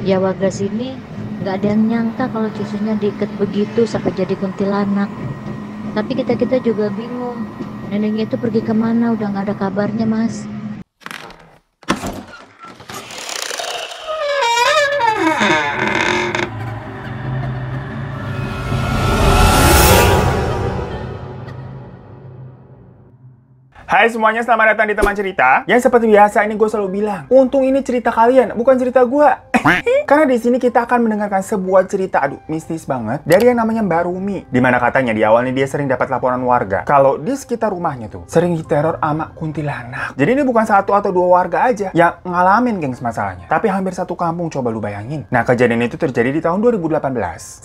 Ya warga sini nggak ada yang nyangka kalau cucunya diikat begitu sampai jadi kuntilanak. Tapi kita-kita juga bingung. Neneknya itu pergi kemana? Udah nggak ada kabarnya, Mas. Hai semuanya, selamat datang di Teman Cerita. Yang seperti biasa ini gue selalu bilang, untung ini cerita kalian, bukan cerita gue. Karena di sini kita akan mendengarkan sebuah cerita, aduh mistis banget, dari yang namanya Mbak Rumi. Dimana katanya di awalnya dia sering dapat laporan warga kalau di sekitar rumahnya tuh sering diteror sama kuntilanak. Jadi ini bukan satu atau dua warga aja yang ngalamin gengs masalahnya, tapi hampir satu kampung, coba lu bayangin. Nah kejadian itu terjadi di tahun 2018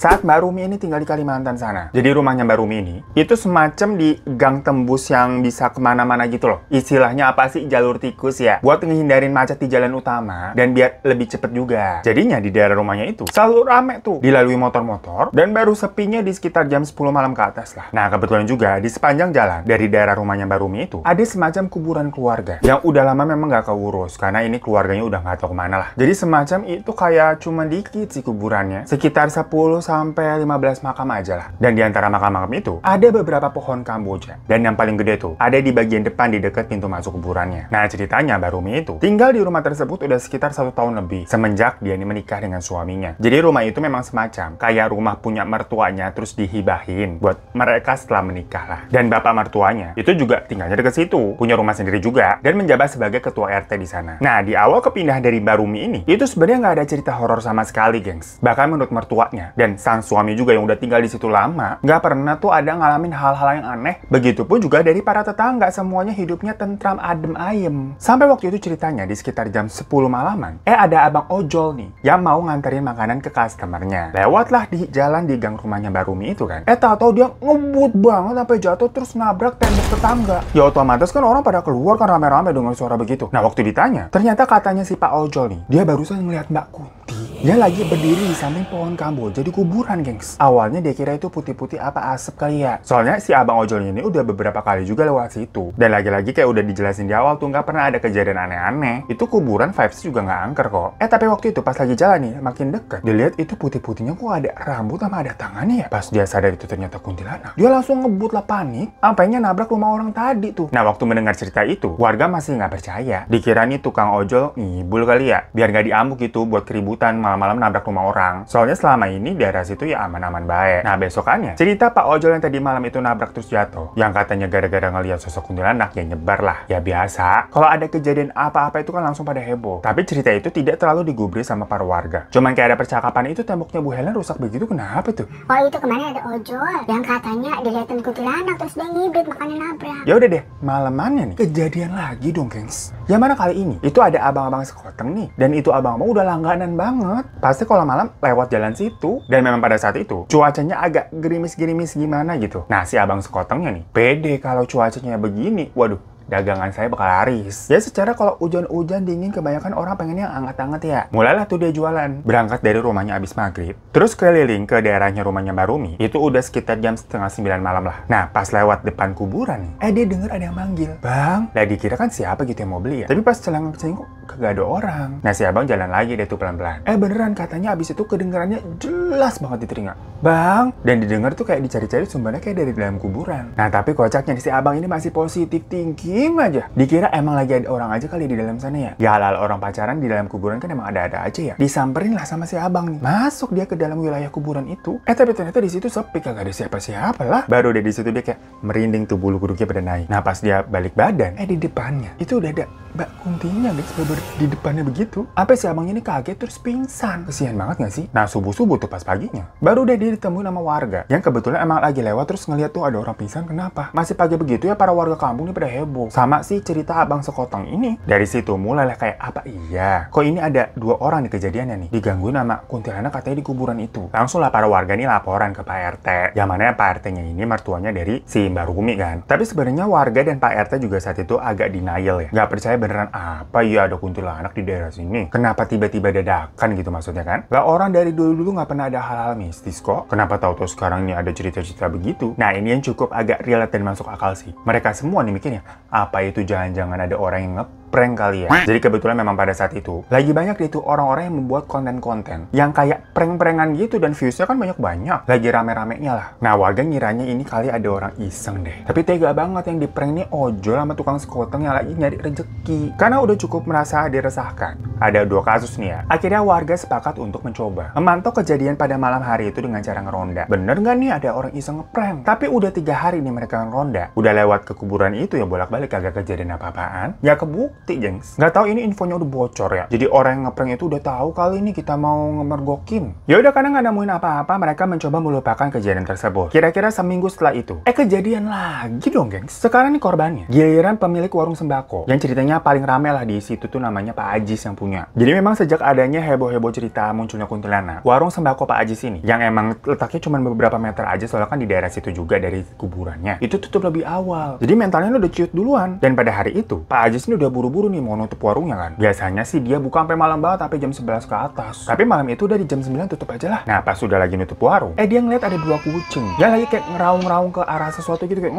saat Mbak Rumi ini tinggal di Kalimantan sana. Jadi rumahnya Mbak Rumi ini itu semacam di gang tembus yang bisa kemana-mana gitu loh. Istilahnya apa sih, jalur tikus ya, buat ngehindarin macet di jalan utama dan biar lebih cepet juga. Jadinya di daerah rumahnya itu selalu rame tuh, dilalui motor-motor, dan baru sepinya di sekitar jam 10 malam ke atas lah. Nah kebetulan juga di sepanjang jalan dari daerah rumahnya Mbak Rumi itu ada semacam kuburan keluarga yang udah lama memang nggak keurus karena ini keluarganya udah nggak tahu kemana lah. Jadi semacam itu kayak cuma dikit sih kuburannya, sekitar 10 sampai 15 makam aja lah. Dan di antara makam-makam itu ada beberapa pohon kamboja, dan yang paling gede tuh ada di bagian depan di dekat pintu masuk kuburannya. Nah ceritanya Mbak Rumi itu tinggal di rumah tersebut udah sekitar 1 tahun lebih semenjak dia ini menikah dengan suaminya. Jadi rumah itu memang semacam kayak rumah punya mertuanya terus dihibahin buat mereka setelah menikah lah. Dan bapak mertuanya itu juga tinggalnya deket situ, punya rumah sendiri juga dan menjabat sebagai ketua RT di sana. Nah di awal kepindah dari Mbak Rumi ini itu sebenarnya nggak ada cerita horor sama sekali gengs. Bahkan menurut mertuanya dan sang suami juga yang udah tinggal di situ lama nggak pernah tuh ada ngalamin hal-hal yang aneh. Begitupun juga dari para tetangga, semuanya hidupnya tentram adem ayem. Sampai waktu itu ceritanya di sekitar jam 10 malaman ada abang ojol nih yang mau nganterin makanan ke customernya. Lewatlah di jalan di gang rumahnya Mbak Rumi itu kan. Tahu-tahu dia ngebut banget sampai jatuh terus nabrak tembok tetangga. Ya otomatis kan orang pada keluar kan rame-rame dengan suara begitu. Nah waktu ditanya, ternyata katanya si Pak Ojol nih, dia barusan ngeliat Mbak Kunti. Dia lagi berdiri di samping pohon kamboja di kuburan gengs. Awalnya dia kira itu putih-putih apa asap kali ya. Soalnya si abang ojolnya ini udah beberapa kali juga lewat situ. Dan lagi-lagi kayak udah dijelasin di awal tuh nggak pernah ada kejadian aneh-aneh. Itu kuburan vibes juga nggak angker kok. Tapi waktu itu pas lagi jalan nih, makin deket, dilihat itu putih-putihnya kok ada rambut sama ada tangannya ya. Pas dia sadar itu ternyata kuntilanak, dia langsung ngebut lah panik, sampainya nabrak rumah orang tadi tuh. Nah waktu mendengar cerita itu, warga masih nggak percaya. Dikira nih tukang ojol ngibul kali ya, biar nggak diamuk gitu buat keributan malam-malam nabrak rumah orang. Soalnya selama ini daerah situ ya aman-aman baik. Nah besokannya, cerita Pak Ojol yang tadi malam itu nabrak terus jatuh, yang katanya gara-gara ngelihat sosok kuntilanak ya nyebar lah. Ya biasa, kalau ada kejadian apa-apa itu kan langsung pada heboh. Tapi cerita itu tidak terlalu digubris sama para warga. Cuman kayak ada percakapan itu temboknya Bu Helen rusak begitu, kenapa tuh? Oh itu kemarin ada ojol yang katanya dilihatin kuntilanak terus dia ngibrit makanya nabrak. Ya udah deh, malamannya nih kejadian lagi dong gengs. Yang mana kali ini itu ada abang-abang sekoteng nih, dan itu abang-abang udah langganan banget. Pasti kalau malam lewat jalan situ, dan memang pada saat itu cuacanya agak gerimis-gerimis gimana gitu. Nah si abang sekotengnya nih pede kalau cuacanya begini, waduh, dagangan saya bakal laris. Ya secara kalau hujan-hujan dingin kebanyakan orang pengen yang anget-anget ya. Mulailah tuh dia jualan. Berangkat dari rumahnya abis maghrib, terus keliling ke daerahnya rumahnya Mbak Rumi. Itu udah sekitar jam setengah 9 malam lah. Nah pas lewat depan kuburan nih, dia denger ada yang manggil. Bang, lah dikira kan siapa gitu yang mau beli ya. Tapi pas celana kesini kok kagak ada orang. Nah si abang jalan lagi deh tuh pelan-pelan. Beneran katanya abis itu kedengarannya jelas banget di telinga. Bang, dan didengar tuh kayak dicari-cari sumbernya kayak dari dalam kuburan. Nah tapi kocaknya si abang ini masih positif tinggi aja. Dikira emang lagi ada orang aja kali di dalam sana ya. Ya halal orang pacaran di dalam kuburan kan emang ada-ada aja ya. Disamperin lah sama si abang nih. Masuk dia ke dalam wilayah kuburan itu. Tapi ternyata di situ sepi, kagak ada siapa-siapa lah. Baru deh di situ dia kayak merinding tuh bulu kuduknya pada naik. Nah pas dia balik badan, di depannya itu udah ada Mbak Kuntinya guys, di depannya begitu. Apa si abangnya ini kaget terus pingsan. Kesian banget gak sih? Nah subuh-subuh tuh pas paginya, baru deh dia ditemuin sama warga yang kebetulan emang lagi lewat terus ngeliat tuh ada orang pingsan. Kenapa? Masih pagi begitu ya para warga kampung nih pada heboh sama si cerita abang sekoteng ini. Dari situ mulailah kayak apa iya, kok ini ada 2 orang di kejadiannya nih digangguin sama kuntilanak katanya di kuburan itu. Langsung lah para warga nih laporan ke Pak RT. Yang mana Pak RT-nya ini mertuanya dari si Mbak Rumi kan. Tapi sebenarnya warga dan Pak RT juga saat itu agak denial ya. Nggak percaya beneran apa ya ada kuntilanak di daerah sini. Kenapa tiba-tiba dadakan gitu maksudnya kan? Lah orang dari dulu-dulu nggak pernah ada hal-hal mistis kok. Kenapa tahu-tahu sekarang ini ada cerita-cerita begitu? Nah ini yang cukup agak relate dan masuk akal sih. Mereka semua nih mikirnya, apa itu jangan-jangan ada orang yang ngeprank kali ya. Jadi kebetulan memang pada saat itu lagi banyak itu orang-orang yang membuat konten-konten yang kayak prank-prankan gitu dan viewsnya kan banyak-banyak. Lagi rame-ramenya lah. Nah warga ngiranya ini kali ada orang iseng deh. Tapi tega banget yang di prank nih ojol sama tukang sekoteng yang lagi nyari rezeki. Karena udah cukup merasa diresahkan. Ada 2 kasus nih ya. Akhirnya warga sepakat untuk mencoba memantau kejadian pada malam hari itu dengan cara ngeronda. Bener nggak nih ada orang iseng ngeprank? Tapi udah 3 hari nih mereka ngeronda. Udah lewat ke kuburan itu ya bolak-balik kagak kejadian apa-apaan. Ya kebukti gengs. Nggak tahu ini infonya udah bocor ya. Jadi orang yang ngeprank itu udah tahu kali ini kita mau ngemergokin. Ya udah karena nggak nemuin apa-apa, mereka mencoba melupakan kejadian tersebut. Kira-kira seminggu setelah itu, kejadian lagi dong gengs. Sekarang nih korbannya giliran pemilik warung sembako yang ceritanya paling rame lah di situ tuh namanya Pak Ajis yang punya. Jadi memang sejak adanya heboh-heboh cerita munculnya kuntilanak, warung sembako Pak Ajis ini yang emang letaknya cuma beberapa meter aja soalnya kan di daerah situ juga dari kuburannya, itu tutup lebih awal. Jadi mentalnya udah ciut duluan. Dan pada hari itu Pak Ajis ini udah buru-buru nih mau nutup warungnya kan. Biasanya sih dia buka sampai malam banget, sampai jam 11 ke atas. Tapi malam itu udah di jam 9 tutup aja lah. Nah pas sudah lagi nutup warung, dia ngeliat ada 2 kucing yang lagi kayak ngeraung-ngeraung ke arah sesuatu gitu kayak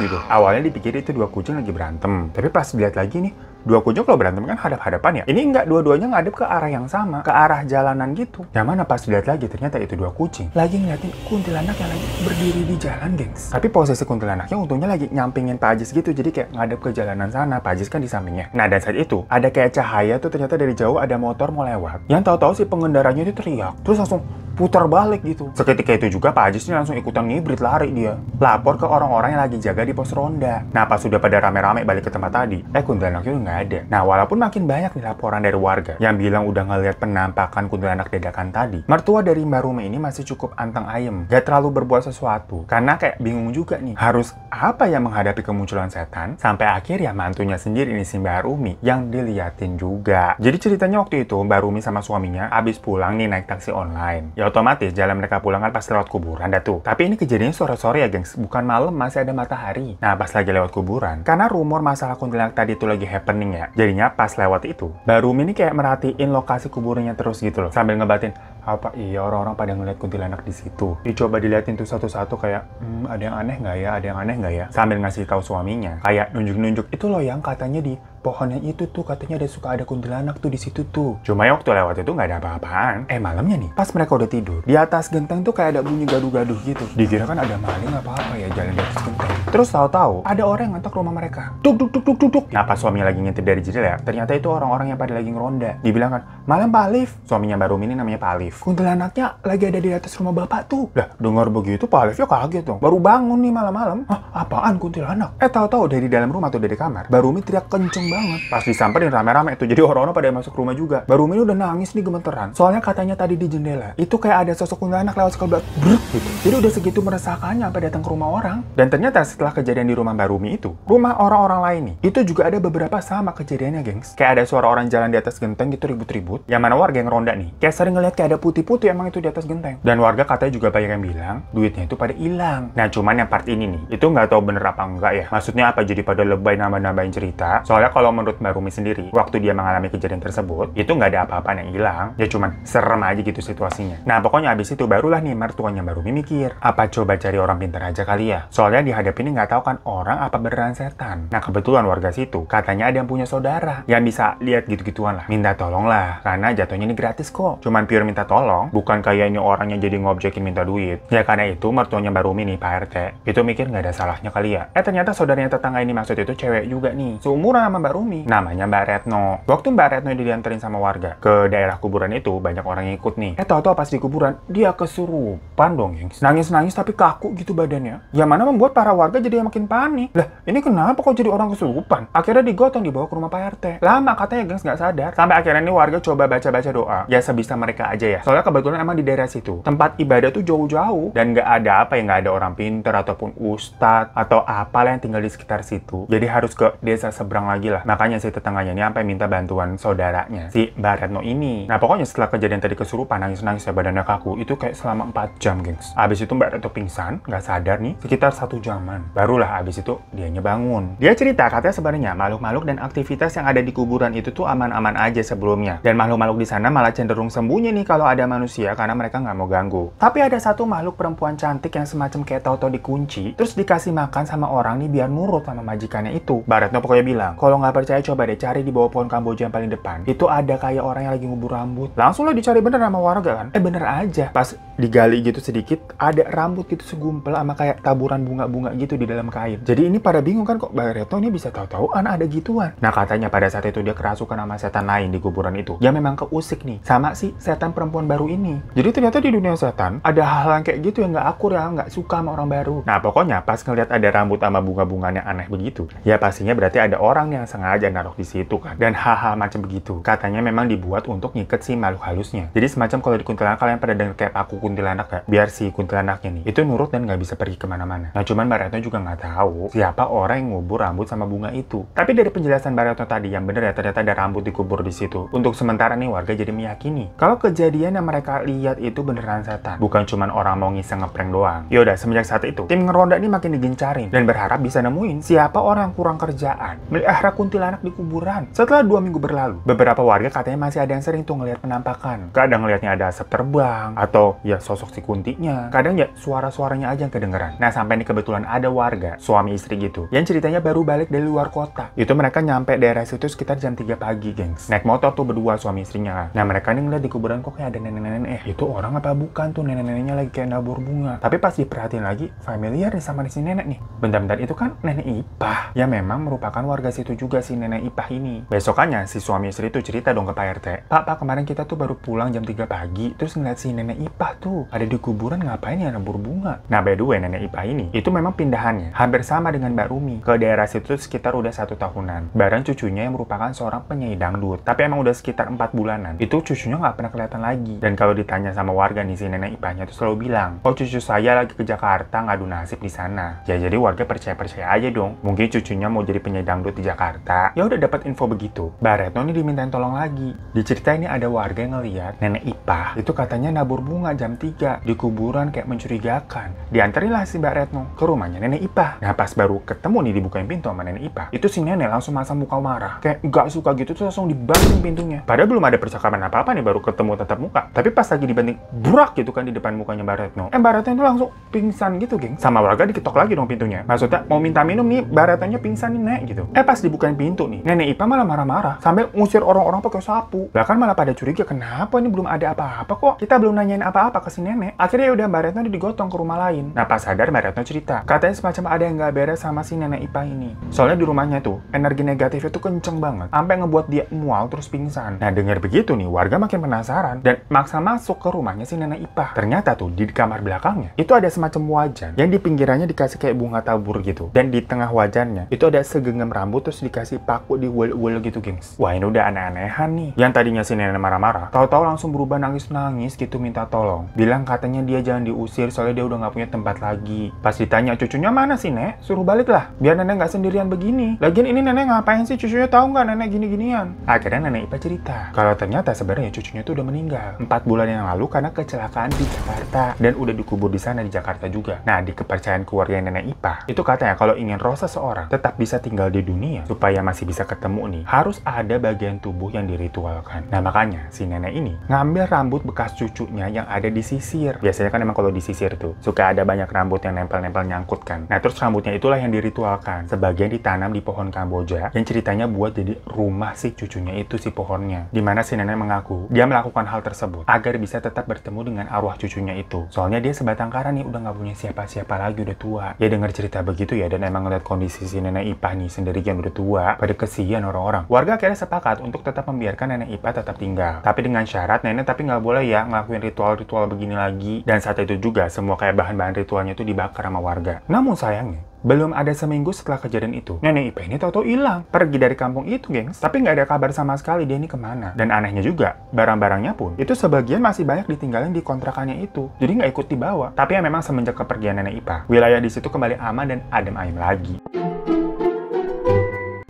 gitu. Awalnya dipikir itu 2 kucing lagi berantem. Tapi pas dilihat lagi nih, 2 kucing kalau berantem kan hadap-hadapan ya. Ini enggak, dua-duanya ngadep ke arah yang sama, ke arah jalanan gitu. Yang mana pas dilihat lagi ternyata itu 2 kucing lagi ngeliatin kuntilanak yang lagi berdiri di jalan gengs. Tapi posisi kuntilanaknya untungnya lagi nyampingin Pak Ajis gitu, jadi kayak ngadep ke jalanan sana. Pak Ajis kan di sampingnya. Nah dan saat itu ada kayak cahaya tuh, ternyata dari jauh ada motor mau lewat. Yang tahu-tahu si pengendaranya itu teriak, terus langsung putar balik gitu. Seketika itu juga Pak Ajis ini langsung ikutan ngibrit lari dia. Lapor ke orang-orang yang lagi jaga di pos ronda. Nah pas sudah pada rame-rame balik ke tempat tadi, kuntilanaknya udah nggak ada. Nah walaupun makin banyak nih laporan dari warga yang bilang udah ngeliat penampakan kuntilanak dadakan tadi, mertua dari Mbak Rumi ini masih cukup anteng ayem, gak terlalu berbuat sesuatu. Karena kayak bingung juga nih, harus apa yang menghadapi kemunculan setan, sampai akhirnya mantunya sendiri ini si Mbak Rumi yang diliatin juga. Jadi ceritanya waktu itu Mbak Rumi sama suaminya abis pulang nih naik taksi online. Ya otomatis jalan mereka pulang kan pas lewat kuburan dah tuh. Tapi ini kejadiannya sore-sore ya gengs, bukan malam, masih ada matahari. Nah pas lagi lewat kuburan, karena rumor masalah kuntilanak tadi itu lagi happening ya, jadinya pas lewat itu Mbak Rumi ini kayak merhatiin lokasi kuburannya terus gitu loh, sambil ngebatin apa iya orang-orang pada ngeliat kuntilanak di situ. Dicoba diliatin tuh satu-satu kayak ada yang aneh nggak ya, ada yang aneh nggak ya, sambil ngasih tahu suaminya kayak nunjuk-nunjuk itu loh yang katanya di pohonnya itu tuh katanya ada kuntilanak tuh di situ tuh. Cuma ya waktu lewat itu nggak ada apa-apaan. Malamnya nih pas mereka udah tidur, di atas genteng tuh kayak ada bunyi gaduh-gaduh gitu. Dikira kan ada maling apa-apa ya jalan di atas genteng. Terus tahu-tahu ada orang yang ngetok rumah mereka. Duk duk duk duk duk duk. Nah pas suaminya lagi ngintip dari jendela, ternyata itu orang-orang yang pada lagi ngeronda. Dibilang kan, "Malam Pak Alif." Suaminya Mbak Rumi ini namanya Pak Alif. "Kuntilanaknya lagi ada di atas rumah Bapak tuh." Lah, dengar begitu Pak Alif ya kaget dong. Baru bangun nih malam-malam. "Hah, apaan kuntilanak?" Tahu-tahu dari dalam rumah tuh dari kamar, Mbak Rumi teriak kenceng banget. Pas disamperin rame-rame itu, jadi orang-orang pada masuk rumah juga. Mbak Rumi udah nangis nih gemeteran. Soalnya katanya tadi di jendela itu kayak ada sosok kuntilanak lewat sekelebak bruk gitu. Jadi udah segitu meresahkannya sampai datang ke rumah orang. Dan ternyata setelah kejadian di rumah Mbak Rumi itu, rumah orang-orang lain nih, itu juga ada beberapa sama kejadiannya gengs. Kayak ada suara orang jalan di atas genteng gitu ribut-ribut. Yang mana warga yang ronda nih, kayak sering ngeliat kayak ada putih-putih emang itu di atas genteng. Dan warga katanya juga banyak yang bilang duitnya itu pada hilang. Nah cuman yang part ini nih, itu nggak tahu bener apa enggak ya. Maksudnya apa jadi pada lebay nambah-nambahin cerita. Soalnya kalau menurut Mbak Rumi sendiri, waktu dia mengalami kejadian tersebut, itu nggak ada apa-apa yang hilang. Ya cuman serem aja gitu situasinya. Nah pokoknya abis itu barulah nih mertuanya Mbak Rumi mikir, apa coba cari orang pintar aja kali ya. Soalnya dihadapin ini nggak tahu kan orang apa beneran setan. Nah kebetulan warga situ katanya ada yang punya saudara yang bisa lihat gitu-gituan lah. Minta tolong lah, karena jatuhnya ini gratis kok. Cuman pure minta tolong, bukan kayak ini orangnya jadi ngobjekin minta duit. Ya karena itu mertuanya Mbak Rumi nih Pak RT, itu mikir nggak ada salahnya kali ya. Ternyata saudaranya tetangga ini maksud itu cewek juga nih, seumuran sama Mbak Rumi. Namanya Mbak Retno. Waktu Mbak Retno dianterin sama warga ke daerah kuburan itu, banyak orang yang ikut nih. Tahu-tahu pas di kuburan dia kesurupan dong, gengs. Nangis-nangis tapi kaku gitu badannya. Yang mana membuat para warga jadi makin panik. Lah, ini kenapa kok jadi orang kesurupan? Akhirnya digotong dibawa ke rumah Pak RT. Lama katanya gengs nggak sadar. Sampai akhirnya nih warga coba baca-baca doa. Ya sebisa mereka aja ya. Soalnya kebetulan emang di daerah situ tempat ibadah tuh jauh-jauh dan nggak ada apa ya, nggak ada orang pinter ataupun ustadz atau apalah yang tinggal di sekitar situ. Jadi harus ke desa seberang lagi lah. Makanya si tetangganya ini sampai minta bantuan saudaranya si Mbak Retno ini. Nah pokoknya setelah kejadian tadi kesurupan, nangis-nangis ya badannya kaku, itu kayak selama 4 jam gengs. Abis itu Mbak Retno pingsan, nggak sadar nih, sekitar 1 jaman. Barulah abis itu dianya bangun. Dia cerita katanya sebenarnya makhluk-makhluk dan aktivitas yang ada di kuburan itu tuh aman-aman aja sebelumnya. Dan makhluk-makhluk di sana malah cenderung sembunyi nih kalau tahu ada manusia karena mereka nggak mau ganggu. Tapi ada satu makhluk perempuan cantik yang semacam kayak tahu-tahu dikunci, terus dikasih makan sama orang nih biar nurut sama majikannya itu. Mbak Retno pokoknya bilang, kalau nggak percaya coba deh cari di bawah pohon Kamboja yang paling depan. Itu ada kayak orang yang lagi ngubur rambut. Langsung lah dicari bener sama warga kan. Bener aja. Pas digali gitu sedikit, ada rambut gitu segumpal sama kayak taburan bunga-bunga gitu di dalam kain. Jadi ini pada bingung kan kok Mbak Retno ini bisa tahu-tahu anak ada gituan. Nah katanya pada saat itu dia kerasukan sama setan lain di kuburan itu yang memang keusik nih sama si setan perempuan baru ini. Jadi ternyata di dunia setan ada hal-hal yang kayak gitu yang nggak akur ya, nggak suka sama orang baru. Nah pokoknya pas ngeliat ada rambut sama bunga-bunganya aneh begitu, ya pastinya berarti ada orang yang sengaja naruh di situ kan. Dan hal-hal macam begitu katanya memang dibuat untuk ngiket si makhluk halusnya. Jadi semacam kalau di kuntilanak kalian pada dengar kayak paku kuntilanak ya, biar si kuntilanaknya nih itu nurut dan nggak bisa pergi kemana-mana. Nah cuman Mbak Retno juga nggak tahu siapa orang yang ngubur rambut sama bunga itu. Tapi dari penjelasan Mbak Retno tadi yang bener ya, ternyata ada rambut dikubur di situ. Untuk sementara nih warga jadi meyakini kalau kejadian yang mereka lihat itu beneran setan, bukan cuman orang mau ngiseng ngeprank doang. Yaudah semenjak saat itu tim ngeronda ini makin digencarin dan berharap bisa nemuin siapa orang yang kurang kerjaan melihara kuntilanak di kuburan. Setelah 2 minggu berlalu, beberapa warga katanya masih ada yang sering tuh ngelihat penampakan. Kadang ngelihatnya ada asap terbang atau ya sosok si kuntinya. Kadang ya suara-suaranya aja yang kedengeran. Nah sampai nih kebetulan ada warga suami istri gitu yang ceritanya baru balik dari luar kota. Itu mereka nyampe daerah situ sekitar jam 3 pagi, gengs. Naik motor tuh berdua suami istrinya. Nah mereka nih ngeliat di kuburan kok kayak ada nenek-nenek. Itu orang apa bukan tuh nenek-neneknya lagi kayak nabur bunga. Tapi pas diperhatiin lagi, familiar nih sama si nenek nih. Bentar-bentar itu kan nenek Ipah. Ya memang merupakan warga situ juga si nenek Ipah ini. Besokannya si suami istri tuh cerita dong ke Pak RT. Pak kemarin kita tuh baru pulang jam 3 pagi. Terus ngeliat si nenek Ipah tuh ada di kuburan ngapain ya nabur bunga. Nah by the way nenek Ipah ini itu memang pindahannya hampir sama dengan Mbak Rumi ke daerah situ sekitar udah 1 tahunan. Bareng cucunya yang merupakan seorang penyanyi dangdut. Tapi emang udah sekitar 4 bulanan. Itu cucunya nggak pernah kelihatan lagi. Dan kalau ditanya sama warga nih si nenek Ipahnya tuh selalu bilang, oh cucu saya lagi ke Jakarta ngadu nasib di sana. Ya jadi warga percaya aja dong. Mungkin cucunya mau jadi penyanyi dangdut di Jakarta. Ya udah dapat info begitu. Mbak Retno ini dimintain tolong lagi. Diceritain ini ada warga yang ngeliat nenek Ipah itu katanya nabur bunga jam 3 di kuburan kayak mencurigakan. Diantarilah si Mbak Retno ke rumahnya nenek Ipah. Nah pas baru ketemu nih dibukain pintu sama nenek Ipah, itu si nenek langsung masang muka marah. Kayak nggak suka gitu tuh langsung dibanting pintunya. Padahal belum ada percakapan apa-apa nih baru ketemu tatap muka. Tapi pas lagi dibanting, burak gitu kan di depan mukanya Mbak Retno. Mbak Retno itu langsung pingsan gitu, geng. Sama warga diketok lagi dong pintunya. Maksudnya mau minta minum nih, Mbak Retnonya pingsan nih, Nek, gitu. Pas dibukain pintu nih, nenek Ipah malah marah-marah sampai ngusir orang-orang pakai sapu. Bahkan malah pada curiga, kenapa ini belum ada apa-apa kok? Kita belum nanyain apa-apa ke si nenek. Akhirnya udah Mbak Retno digotong ke rumah lain. Nah pas sadar Mbak Retno cerita, katanya semacam ada yang nggak beres sama si nenek Ipah ini. Soalnya di rumahnya tuh energi negatifnya tuh kenceng banget, sampai ngebuat dia mual terus pingsan. Nah dengar begitu nih, warga makin penasaran dan maksa masuk ke rumahnya si nenek Ipah. Ternyata tuh di kamar belakangnya itu ada semacam wajan yang di pinggirannya dikasih kayak bunga tabur gitu, dan di tengah wajannya itu ada segenggam rambut terus dikasih paku di wel gitu, gengs. Wah ini udah aneh-anehan nih. Yang tadinya si nenek marah-marah, tahu-tahu langsung berubah nangis-nangis gitu minta tolong. Bilang katanya dia jangan diusir soalnya dia udah nggak punya tempat lagi. Pas ditanya cucunya mana sih Nek, suruh balik lah biar nenek nggak sendirian begini. Lagian ini nenek ngapain sih, cucunya tahu nggak nenek gini-ginian. Akhirnya nenek Ipah cerita kalau ternyata sebenarnya cucunya tuh udah meninggal 4 bulan yang lalu karena kecelakaan di Jakarta dan udah dikubur di sana di Jakarta juga. Nah di kepercayaan keluarga nenek Ipah itu katanya kalau ingin roh seseorang tetap bisa tinggal di dunia supaya masih bisa ketemu nih, harus ada bagian tubuh yang diritualkan. Nah makanya si nenek ini ngambil rambut bekas cucunya yang ada di sisir. Biasanya kan emang kalau di sisir tuh suka ada banyak rambut yang nempel-nempel nyangkut kan. Nah terus rambutnya itulah yang diritualkan. Sebagian ditanam di pohon Kamboja yang ceritanya buat jadi rumah si cucunya itu si pohonnya. Dimana si nenek mengaku dia melakukan hal tersebut agar bisa tetap bertemu dengan arwah cucunya itu. Soalnya dia sebatang kara nih udah nggak punya siapa-siapa lagi, udah tua. Ya dengar cerita begitu ya, dan emang ngeliat kondisi si nenek Ipah nih sendirian udah tua, pada kesian orang-orang. Warga akhirnya sepakat untuk tetap membiarkan nenek Ipah tetap tinggal. Tapi dengan syarat nenek tapi nggak boleh ya ngelakuin ritual-ritual begini lagi. Dan saat itu juga semua kayak bahan-bahan ritualnya itu dibakar sama warga. Namun sayangnya belum ada seminggu setelah kejadian itu, nenek Ipah ini tahu-tahu hilang, pergi dari kampung itu, gengs. Tapi nggak ada kabar sama sekali dia ini kemana. Dan anehnya juga, barang-barangnya pun itu sebagian masih banyak ditinggalin di kontrakannya itu, jadi nggak ikut dibawa. Tapi ya memang semenjak kepergian nenek Ipah, wilayah di situ kembali aman dan adem ayem lagi.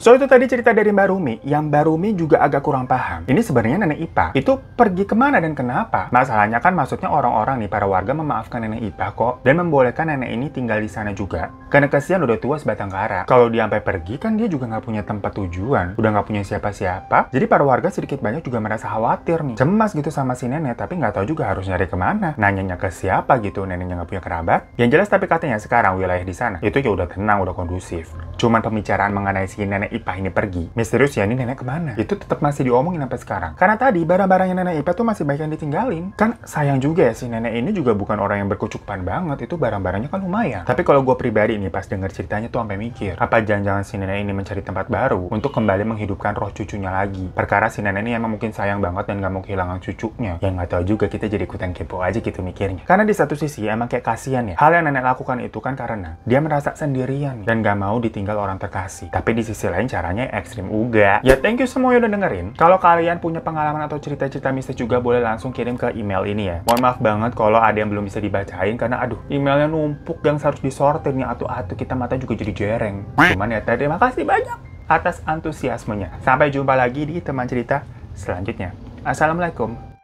So itu tadi cerita dari Mbak Rumi, yang Mbak Rumi juga agak kurang paham. Ini sebenarnya nenek IPA itu pergi kemana dan kenapa? Masalahnya kan maksudnya orang-orang nih, para warga memaafkan nenek IPA kok, dan membolehkan nenek ini tinggal di sana juga. Karena kesian udah tua sebatang kara. Kalau dia sampai pergi kan dia juga nggak punya tempat tujuan, udah nggak punya siapa-siapa. Jadi para warga sedikit banyak juga merasa khawatir nih, cemas gitu sama si nenek, tapi nggak tahu juga harus nyari kemana. Nanyanya ke siapa gitu, neneknya nggak punya kerabat. Yang jelas tapi katanya sekarang wilayah di sana itu ya udah tenang, udah kondusif. Cuman pembicaraan mengenai si nenek IPA ini pergi, misterius ya, ini nenek kemana? Itu tetap masih diomongin sampai sekarang. Karena tadi barang-barangnya nenek IPA tuh masih banyak yang ditinggalin. Kan sayang juga ya, si nenek ini juga bukan orang yang berkecukupan banget, itu barang-barangnya kan lumayan. Tapi kalau gue pribadi nih pas denger ceritanya tuh sampai mikir, apa jangan-jangan si nenek ini mencari tempat baru untuk kembali menghidupkan roh cucunya lagi. Perkara si nenek ini emang mungkin sayang banget dan gak mau kehilangan cucunya. Yang nggak tahu juga, kita jadi ikutan kepo aja gitu mikirnya. Karena di satu sisi emang kayak kasihan ya, hal yang nenek lakukan itu kan karena dia merasa sendirian dan gak mau ditinggal orang terkasih. Tapi di sisi lain caranya ekstrim juga. Ya thank you semua yang udah dengerin. Kalau kalian punya pengalaman atau cerita-cerita mistis juga boleh langsung kirim ke email ini ya. Mohon maaf banget kalau ada yang belum bisa dibacain karena aduh emailnya numpuk yang harus disortir nih, atu-atu kita mata juga jadi jereng. Cuman ya terima kasih banyak atas antusiasmenya. Sampai jumpa lagi di teman cerita selanjutnya. Assalamualaikum.